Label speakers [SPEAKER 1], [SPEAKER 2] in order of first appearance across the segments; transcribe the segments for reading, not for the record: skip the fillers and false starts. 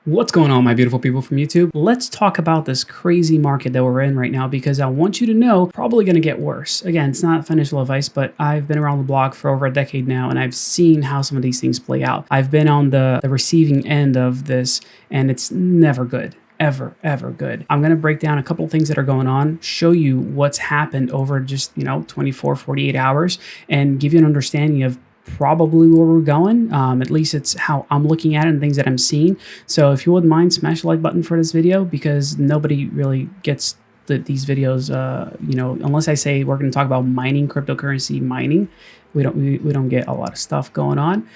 [SPEAKER 1] What's going on, my beautiful people from YouTube? Let's talk about this crazy market that we're in right now, because I want you to know probably going to get worse. Again, it's not financial advice, but I've been around the block for over a decade now, and I've seen how some of these things play out. I've been on the receiving end of this, and it's never good. Ever good. I'm going to break down a couple of things that are going on, show you what's happened over just, 24, 48 hours, and give you an understanding of probably where we're going. At least it's how I'm looking at it and things that I'm seeing. So if you wouldn't mind, smash the like button for this video, because nobody really gets these videos, unless I say we're going to talk about mining, cryptocurrency mining. We don't get a lot of stuff going on.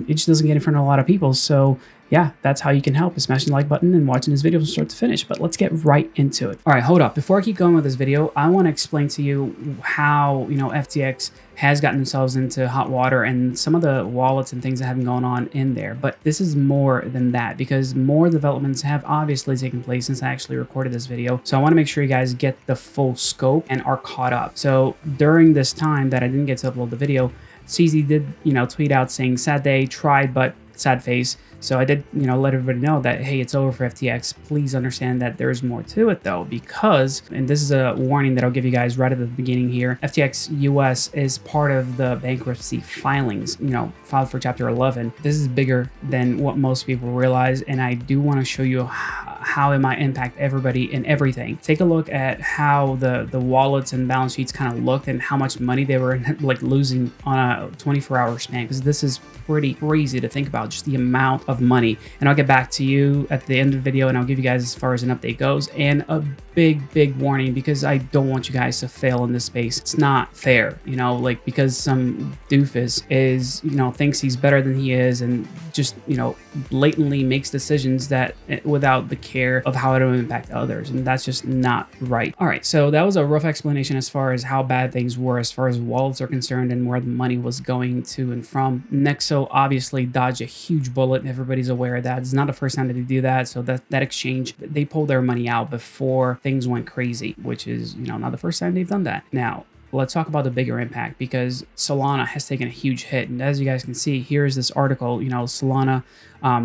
[SPEAKER 1] It just doesn't get in front of a lot of people. So yeah, that's how you can help, is smashing the like button and watching this video from start to finish. But let's get right into it. All right, hold up. Before I keep going with this video, I want to explain to you how, FTX has gotten themselves into hot water and some of the wallets and things that have been going on in there. But this is more than that, because more developments have obviously taken place since I actually recorded this video. So I want to make sure you guys get the full scope and are caught up. So during this time that I didn't get to upload the video, CZ did, tweet out saying, "Sad day, tried, but sad face." So I did, let everybody know that, hey, it's over for FTX. Please understand that there's more to it though, because, and this is a warning that I'll give you guys right at the beginning here, FTX US is part of the bankruptcy filings, filed for Chapter 11. This is bigger than what most people realize, and I do want to show you how it might impact everybody and everything. Take a look at how the wallets and balance sheets kind of looked and how much money they were losing on a 24-hour span, because this is pretty crazy to think about, just the amount of money. And I'll get back to you at the end of the video, and I'll give you guys as far as an update goes, and a big warning, because I don't want you guys to fail in this space. It's not fair, because some doofus is, thinks he's better than he is, and just, blatantly makes decisions that without the care of how it will impact others, and that's just not right. All right, so that was a rough explanation as far as how bad things were as far as wallets are concerned and where the money was going to and from. NEXC obviously dodged a huge bullet. Everybody's aware of that. It's not the first time that they do that. So that exchange, they pulled their money out before things went crazy, which is, not the first time they've done that. Now, let's talk about the bigger impact, because Solana has taken a huge hit. And as you guys can see, here's this article, Solana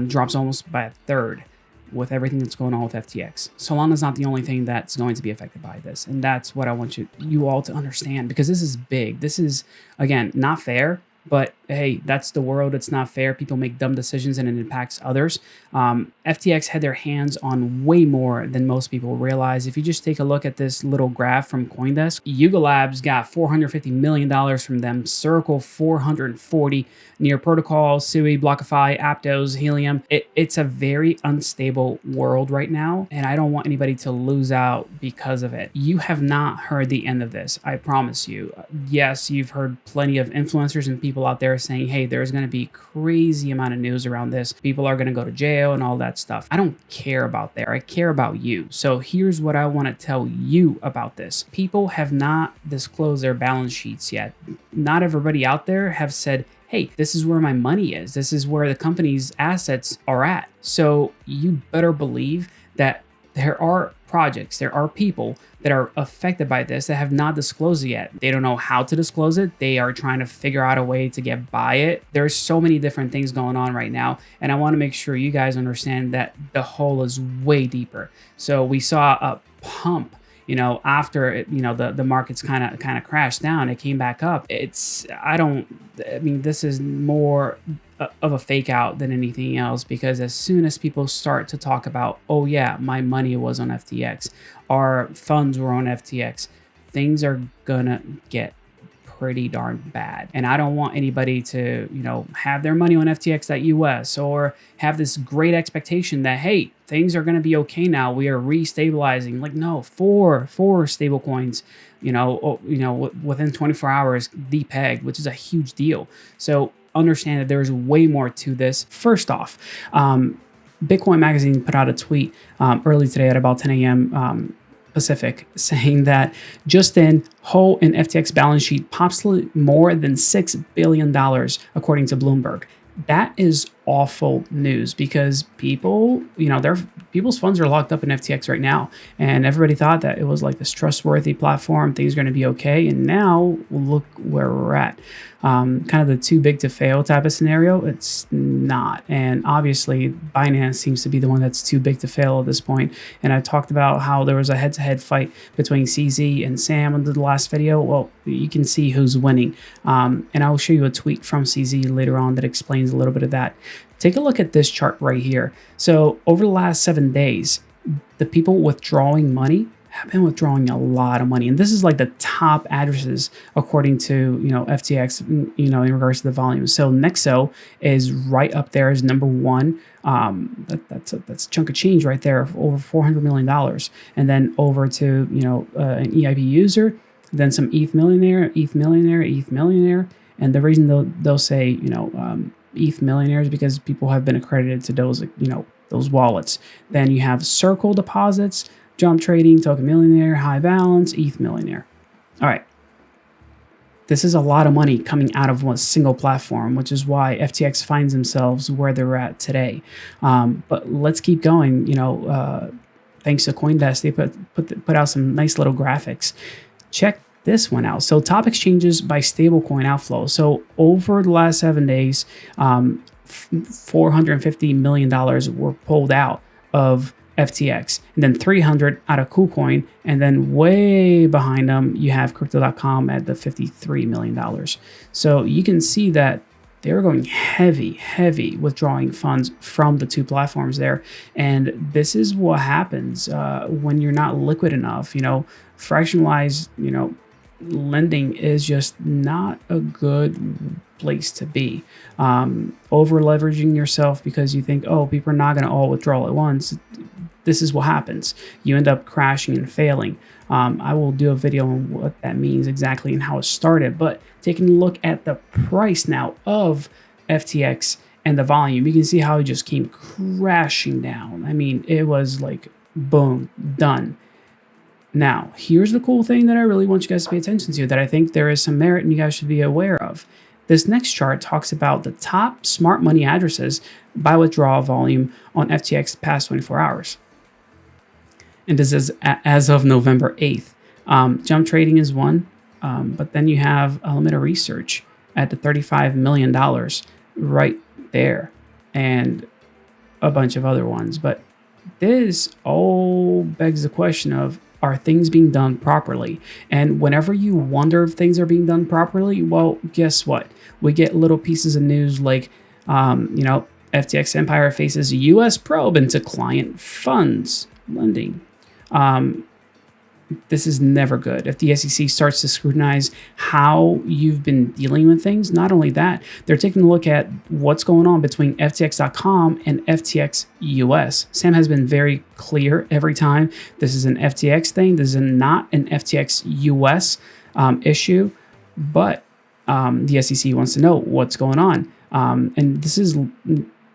[SPEAKER 1] drops almost by a third with everything that's going on with FTX. Solana is not the only thing that's going to be affected by this. And that's what I want you all to understand, because this is big. This is, again, not fair. But hey, that's the world. It's not fair. People make dumb decisions and it impacts others. FTX had their hands on way more than most people realize. If you just take a look at this little graph from CoinDesk, Yuga Labs got $450 million from them, Circle 440, Near Protocol, Sui, BlockFi, Aptos, Helium. It's a very unstable world right now, and I don't want anybody to lose out because of it. You have not heard the end of this, I promise you. Yes, you've heard plenty of influencers and people out there saying, hey, there's going to be crazy amount of news around this. People are going to go to jail and all that stuff. I don't care about that. I care about you. So here's what I want to tell you about this. People have not disclosed their balance sheets yet. Not everybody out there have said, hey, this is where my money is. This is where the company's assets are at. So you better believe that there are projects, there are people that are affected by this that have not disclosed it yet. They don't know how to disclose it. They are trying to figure out a way to get by it. There's so many different things going on right now, and I want to make sure you guys understand that the hole is way deeper. So we saw a pump, after it, the markets kind of crashed down. It came back up. This is more of a fake out than anything else, because as soon as people start to talk about, oh yeah, my money was on FTX, our funds were on FTX, things are gonna get pretty darn bad. And I don't want anybody to, have their money on FTX.US or have this great expectation that, hey, things are going to be okay now, we are restabilizing. Like, no, four stable coins, within 24 hours depegged, which is a huge deal. So understand that there's way more to this. First off, Bitcoin Magazine put out a tweet early today at about 10 a.m. Pacific, saying that just in whole and FTX balance sheet pops more than $6 billion, according to Bloomberg. That is awful news because people, people's funds are locked up in FTX right now, and everybody thought that it was like this trustworthy platform, things are going to be okay, and now look where we're at. Kind of the too big to fail type of scenario. It's not, and obviously Binance seems to be the one that's too big to fail at this point. And I talked about how there was a head-to-head fight between CZ and Sam in the last video. Well, you can see who's winning, and I'll show you a tweet from CZ later on that explains a little bit of that. Take a look at this chart right here. So over the last 7 days, the people withdrawing money have been withdrawing a lot of money, and this is like the top addresses according to FTX, in regards to the volume. So MEXC is right up there as number one. That's a chunk of change right there, over $400 million, and then over to an EIP user, then some ETH millionaire, and the reason they'll say ETH millionaires because people have been accredited to those wallets. Then you have Circle deposits, Jump Trading, Token Millionaire, High Balance, ETH Millionaire. All right. This is a lot of money coming out of one single platform, which is why FTX finds themselves where they're at today. But let's keep going. Thanks to CoinDesk, they put out some nice little graphics. Check this one out. So top exchanges by stablecoin outflow. So over the last 7 days, $450 million were pulled out of FTX, and then 300 out of KuCoin, and then way behind them you have Crypto.com at the $53 million. So you can see that they were going heavy withdrawing funds from the two platforms there, and this is what happens when you're not liquid enough. Fractionalized, lending is just not a good place to be. Over leveraging yourself because you think, oh, people are not going to all withdraw at once. This is what happens. You end up crashing and failing. I will do a video on what that means exactly and how it started, but taking a look at the price now of FTX and the volume, you can see how it just came crashing down. I mean, it was like, boom, done. Now, here's the cool thing that I really want you guys to pay attention to, that I think there is some merit and you guys should be aware of. This next chart talks about the top smart money addresses by withdrawal volume on FTX past 24 hours. And this is as of November 8th. Jump Trading is one, but then you have Alameda Research at the $35 million right there, and a bunch of other ones. But this all begs the question of, are things being done properly? And whenever you wonder if things are being done properly, well, guess what? We get little pieces of news like, FTX Empire faces U.S. probe into client funds lending. This is never good. If the SEC starts to scrutinize how you've been dealing with things, not only that, they're taking a look at what's going on between FTX.com and FTX US. Sam has been very clear every time. This is an FTX thing. This is not an FTX US issue, but the SEC wants to know what's going on. And this is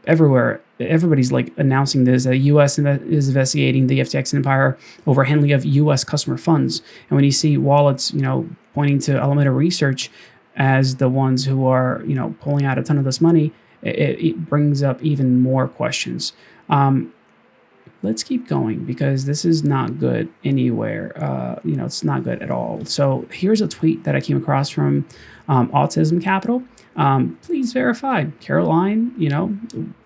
[SPEAKER 1] everywhere. Everybody's like announcing this. The U.S. is investigating the FTX Empire over handling of U.S. customer funds. And when you see wallets, pointing to Alameda Research as the ones who are, pulling out a ton of this money, it brings up even more questions. Let's keep going because this is not good anywhere. It's not good at all. So here's a tweet that I came across from Autism Capital. Please verify. Caroline,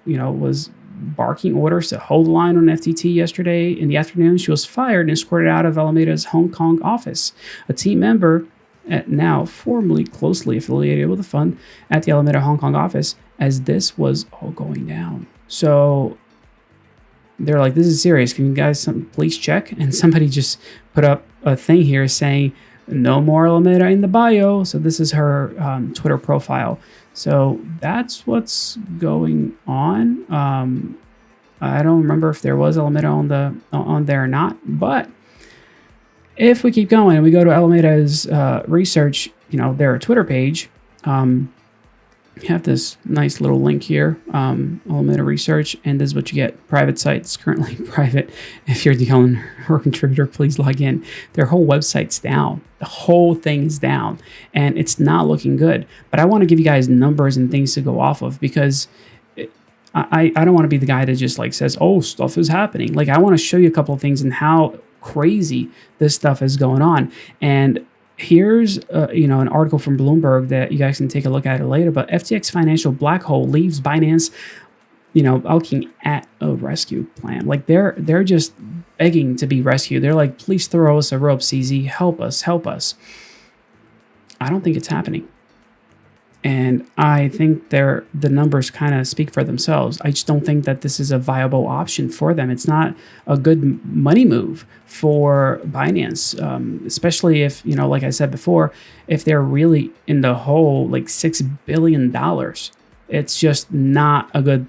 [SPEAKER 1] was barking orders to hold the line on FTT yesterday in the afternoon. She was fired and escorted out of Alameda's Hong Kong office. A team member, now formerly closely affiliated with the fund at the Alameda Hong Kong office, as this was all going down. So they're like, this is serious. Can you guys please check? And somebody just put up a thing here saying, no more Alameda in the bio. So this is her Twitter profile. So that's what's going on. I don't remember if there was Alameda on there or not. But if we keep going and we go to Alameda's research, their Twitter page, you have this nice little link here, Alameda Research, and this is what you get. Private sites, currently private. If you're the owner or contributor, please log in. Their whole website's down. The whole thing is down, and it's not looking good. But I want to give you guys numbers and things to go off of because I don't want to be the guy that just like says, oh, stuff is happening. Like, I want to show you a couple of things and how crazy this stuff is going on. And here's an article from Bloomberg that you guys can take a look at it later. But FTX financial black hole leaves Binance, looking at a rescue plan. Like, they're just begging to be rescued. They're like, please throw us a rope, CZ. Help us, help us. I don't think it's happening. And I think the numbers kind of speak for themselves. I just don't think that this is a viable option for them. It's not a good money move for Binance, especially if, like I said before, if they're really in the hole, like $6 billion, it's just not a good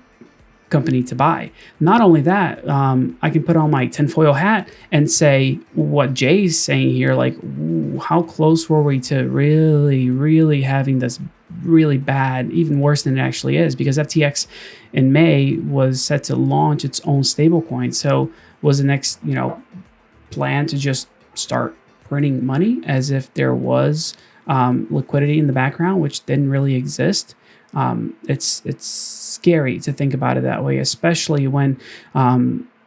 [SPEAKER 1] company to buy. Not only that, I can put on my tinfoil hat and say what Jay's saying here, like, ooh, how close were we to really, really having this really bad, even worse than it actually is, because FTX in May was set to launch its own stablecoin. So was the next, plan to just start printing money as if there was liquidity in the background, which didn't really exist. It's scary to think about it that way, especially when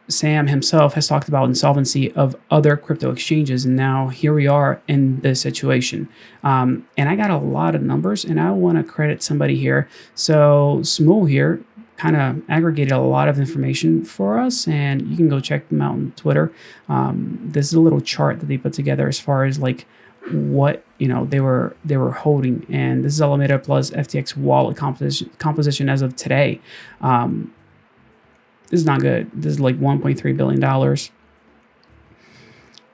[SPEAKER 1] Sam himself has talked about insolvency of other crypto exchanges. And now here we are in this situation. And I got a lot of numbers, and I want to credit somebody here. So Smul here kind of aggregated a lot of information for us, and you can go check them out on Twitter. This is a little chart that they put together as far as like what they were holding, and this is Alameda plus FTX wallet composition as of today. This is not good. This is like $1.3 billion.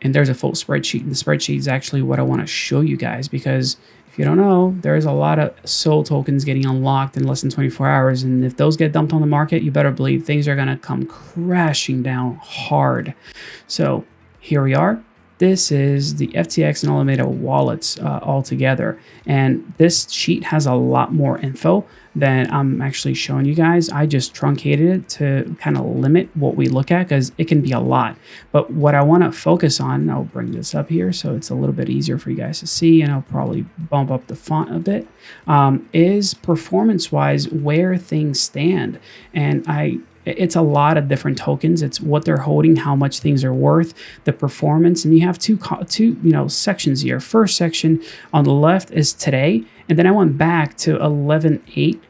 [SPEAKER 1] And there's a full spreadsheet. And the spreadsheet is actually what I want to show you guys, because if you don't know, there's a lot of SOL tokens getting unlocked in less than 24 hours. And if those get dumped on the market, you better believe things are going to come crashing down hard. So here we are. This is the FTX and Alameda wallets all together. And this sheet has a lot more info than I'm actually showing you guys. I just truncated it to kind of limit what we look at, because it can be a lot. But what I want to focus on, I'll bring this up here so it's a little bit easier for you guys to see, and I'll probably bump up the font a bit, is performance-wise where things stand. And it's a lot of different tokens. It's what they're holding, how much things are worth, the performance, and you have two sections here. First section on the left is today, and then I went back to 11/8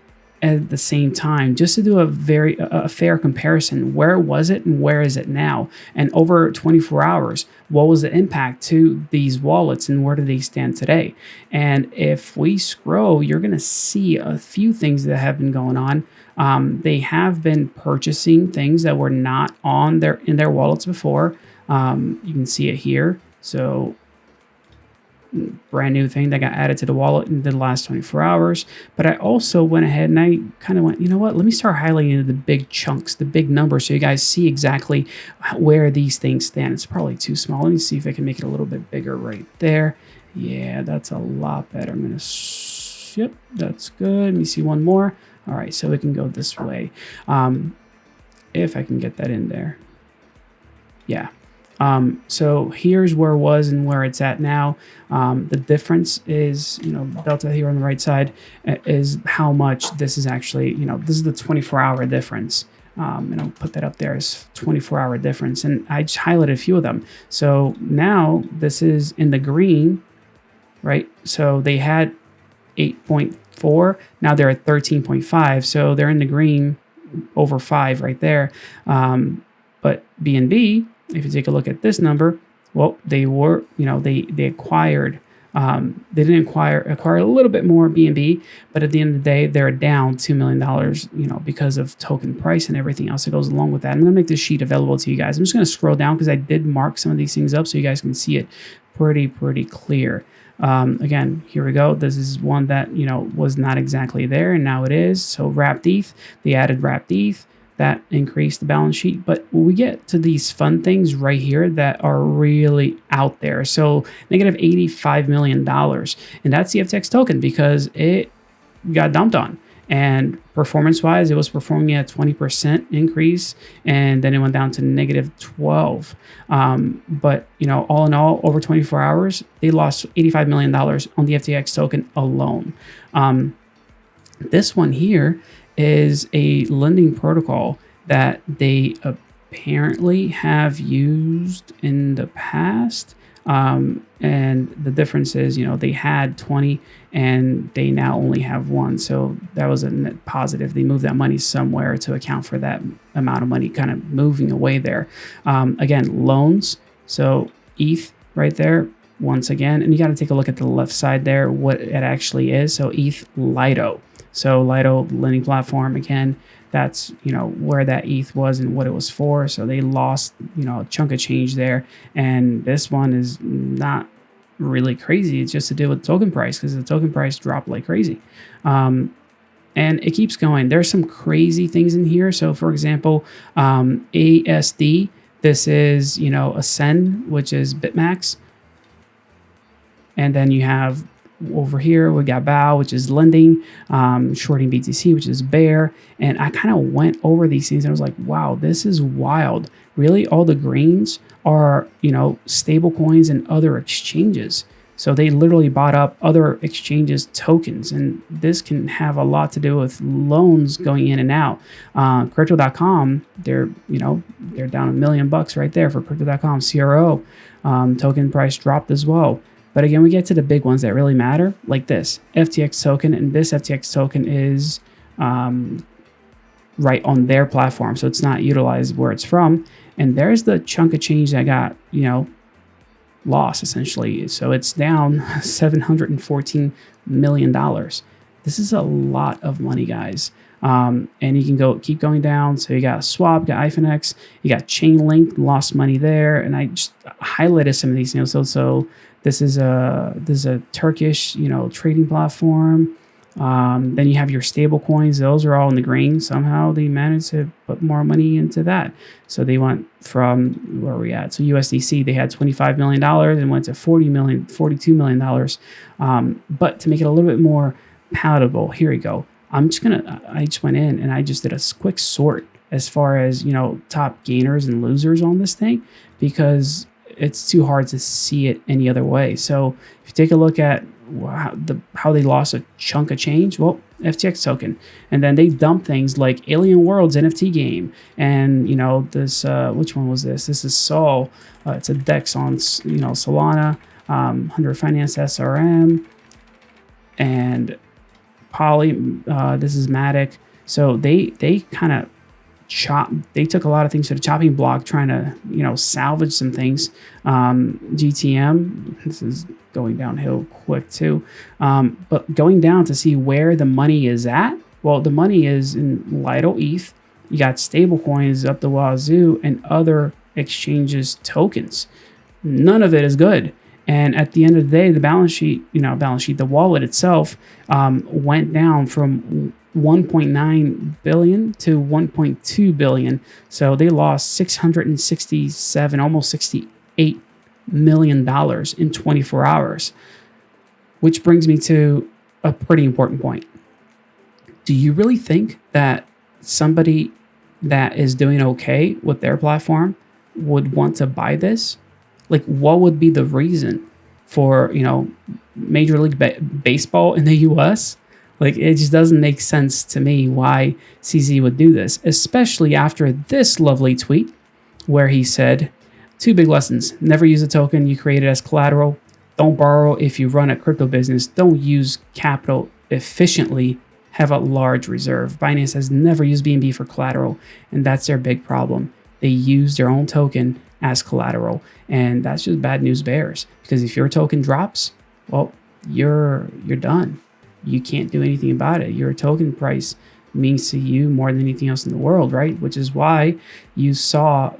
[SPEAKER 1] at the same time just to do a fair comparison. Where was it and where is it now? And over 24 hours, what was the impact to these wallets and where do they stand today? And if we scroll, you're going to see a few things that have been going on. They have been purchasing things that were not in their wallets before. You can see it here. So brand new thing that got added to the wallet in the last 24 hours. But I also went ahead and I kind of went, you know what, let me start highlighting the big chunks, the big numbers, so you guys see exactly where these things stand. It's probably too small. Let me see if I can make it a little bit bigger right there. Yeah, that's a lot better. I'm going to, yep, that's good. Let me see one more. All right, so we can go this way. If I can get that in there. Yeah. So here's where it was and where it's at now. The difference is, delta here on the right side is how much this is actually, this is the 24-hour difference. And I'll put that up there as 24-hour difference. And I just highlighted a few of them. So now this is in the green, right? So they had 8.4. Now they're at 13.5. So they're in the green over 5 right there. But BNB, if you take a look at this number, well, they were, they acquired, they didn't acquire a little bit more BNB, but at the end of the day, they're down $2 million, because of token price and everything else that goes along with that. I'm going to make this sheet available to you guys. I'm just going to scroll down because I did mark some of these things up so you guys can see it pretty clear. Again, here we go. This is one that, was not exactly there, and now it is. So wrapped ETH, they added wrapped ETH. That increased the balance sheet. But when we get to these fun things right here that are really out there, so negative $85 million, and that's the FTX token because it got dumped on. And performance-wise, it was performing at 20% increase, and then it went down to negative 12. But all in all, over 24 hours, they lost $85 million on the FTX token alone. This one here is a lending protocol that they apparently have used in the past. And the difference is, they had 20 and they now only have one. So that was a net positive. They moved that money somewhere to account for that amount of money kind of moving away there. Again, loans. So ETH right there, once again, and you got to take a look at the left side there, what it actually is. So ETH Lido. So Lido lending platform, again, that's, where that ETH was and what it was for. So they lost, a chunk of change there. And this one is not really crazy. It's just to do with token price, because the token price dropped like crazy. And it keeps going. There's some crazy things in here. So for example, ASD, this is, Ascend, which is BitMax. And then you have over here, we got BOW, which is lending, shorting BTC, which is bear. And I kind of went over these things and I was like, wow, this is wild. Really, all the greens are, stable coins and other exchanges. So they literally bought up other exchanges tokens. And this can have a lot to do with loans going in and out. Crypto.com, they're down $1 million right there for Crypto.com. CRO, token price dropped as well. But again, we get to the big ones that really matter, like this FTX token. And this FTX token is right on their platform. So it's not utilized where it's from. And there's the chunk of change that got, lost essentially. So it's down $714 million. This is a lot of money, guys. And you can keep going down. So you got Swap, got iPhoneX, you got Chainlink, lost money there. And I just highlighted some of these things. So this is a Turkish, trading platform. Then you have your stable coins. Those are all in the green. Somehow they managed to put more money into that. So they went from, where are we at? So USDC, they had $25 million and went to $42 million. But to make it a little bit more palatable, here we go. I just went in and I just did a quick sort as far as, top gainers and losers on this thing, because it's too hard to see it any other way. So if you take a look at how they lost a chunk of change, well, FTX token, and then they dump things like Alien Worlds NFT game, and this which one was this? This is Sol. It's a DEX on Solana, 100 Finance SRM, and Poly. This is Matic. So they kind of they took a lot of things to the chopping block, trying to salvage some things. GTM, this is going downhill quick too, but going down to see where the money is at. Well, the money is in Lido ETH. You got stable coins up the wazoo and other exchanges tokens. None of it is good. And at the end of the day, the the wallet itself went down from 1.9 billion to 1.2 billion. So they lost 667, almost 68 million dollars in 24 hours. Which brings me to a pretty important point. Do you really think that somebody that is doing okay with their platform would want to buy this? Like, what would be the reason for, Major League Baseball in the US? Like, it just doesn't make sense to me why CZ would do this, especially after this lovely tweet where he said, 2 big lessons. Never use a token you created as collateral. Don't borrow if you run a crypto business. Don't use capital efficiently. Have a large reserve. Binance has never used BNB for collateral, and that's their big problem. They use their own token as collateral, and that's just bad news bears, because if your token drops, well, you're done. You can't do anything about it. Your token price means to you more than anything else in the world, right? Which is why you saw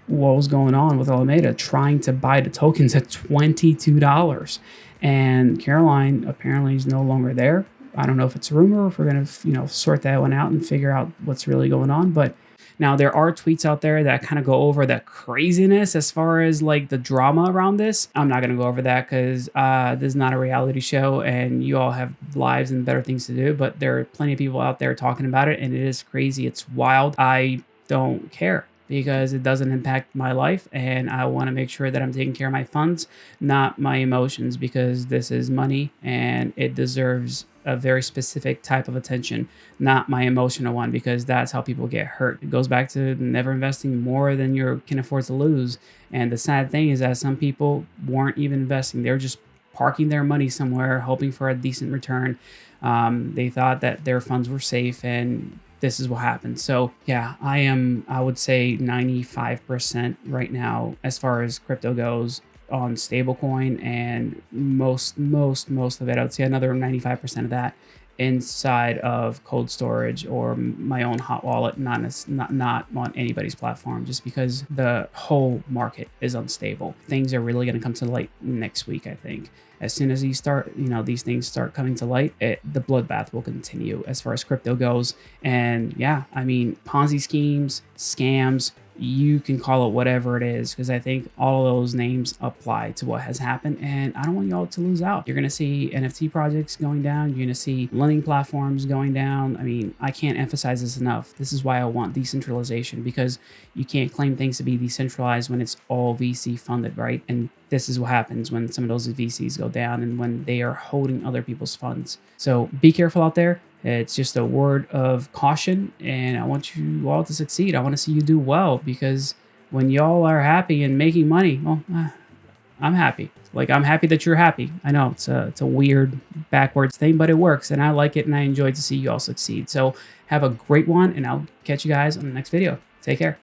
[SPEAKER 1] what was going on with Alameda trying to buy the tokens at $22. And Caroline apparently is no longer there. I don't know if it's a rumor or if we're going to, sort that one out and figure out what's really going on. But now there are tweets out there that kind of go over the craziness as far as like the drama around this. I'm not going to go over that because this is not a reality show and you all have lives and better things to do. But there are plenty of people out there talking about it, and it is crazy. It's wild. I don't care. because it doesn't impact my life, and I want to make sure that I'm taking care of my funds, not my emotions, because this is money and it deserves a very specific type of attention, not my emotional one, because that's how people get hurt. It goes back to never investing more than you can afford to lose. And the sad thing is that some people weren't even investing. They're just parking their money somewhere, hoping for a decent return. They thought that their funds were safe, and this is what happened. So yeah, I would say 95% right now as far as crypto goes on stablecoin, and most of it, I would say another 95% of that inside of cold storage or my own hot wallet, not on anybody's platform, just because the whole market is unstable. Things are really going to come to light next week, I think. As soon as these things start coming to light, the bloodbath will continue as far as crypto goes. And yeah, I mean, Ponzi schemes, scams, you can call it whatever it is, because I think all of those names apply to what has happened, and I don't want y'all to lose out. You're going to see NFT projects going down. You're going to see lending platforms going down. I mean, I can't emphasize this enough. This is why I want decentralization, because you can't claim things to be decentralized when it's all VC funded, right? And this is what happens when some of those VCs go down and when they are holding other people's funds. So be careful out there. It's just a word of caution, and I want you all to succeed. I want to see you do well, because when y'all are happy and making money, well, I'm happy. Like, I'm happy that you're happy. I know it's a weird backwards thing, but it works, and I like it, and I enjoy to see you all succeed. So have a great one, and I'll catch you guys on the next video. Take care.